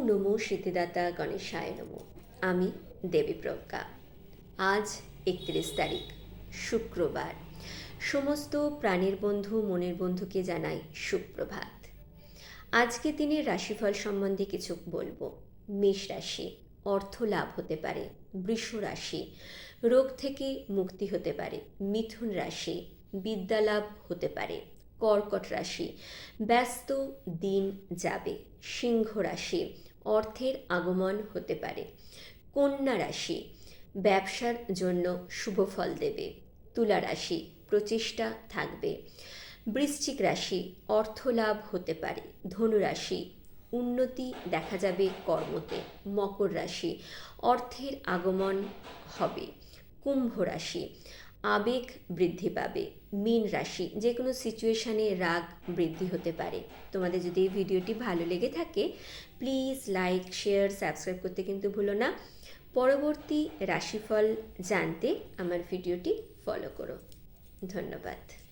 নমো সিদ্ধিদাতা গণেশায় নমো। আমি দেবী প্রজ্ঞা। আজ 31 তারিখ শুক্রবার। সমস্ত প্রাণের বন্ধু মনের বন্ধুকে জানাই সুপ্রভাত। আজকে দিনের রাশিফল সম্বন্ধে কিছু বলবো। মেষ রাশি, অর্থ লাভ হতে পারে। বৃষ রাশি, রোগ থেকে মুক্তি হতে পারে। মিথুন রাশি, বিদ্যা লাভ হতে পারে। কর্কট রাশি, ব্যস্ত দিন যাবে। সিংহ রাশি, অর্থের আগমন হতে পারে। কন্যা রাশি, ব্যবসার জন্য শুভ ফল দেবে। তুলা রাশি, প্রচেষ্টা থাকবে। বৃশ্চিক রাশি, অর্থ লাভ হতে পারে। ধনু রাশি, উন্নতি দেখা যাবে কর্মতে। মকর রাশি, অর্থের আগমন হবে। কুম্ভ রাশি, আবেগ বৃদ্ধি পাবে। মীন রাশি, যে কোনো সিচুয়েশানে রাগ বৃদ্ধি হতে পারে। তোমাদের যদি এই ভিডিওটি ভালো লেগে থাকে প্লিজ লাইক শেয়ার সাবস্ক্রাইব করতে কিন্তু ভুলো না। পরবর্তী রাশিফল জানতে আমার ভিডিওটি ফলো করো। ধন্যবাদ।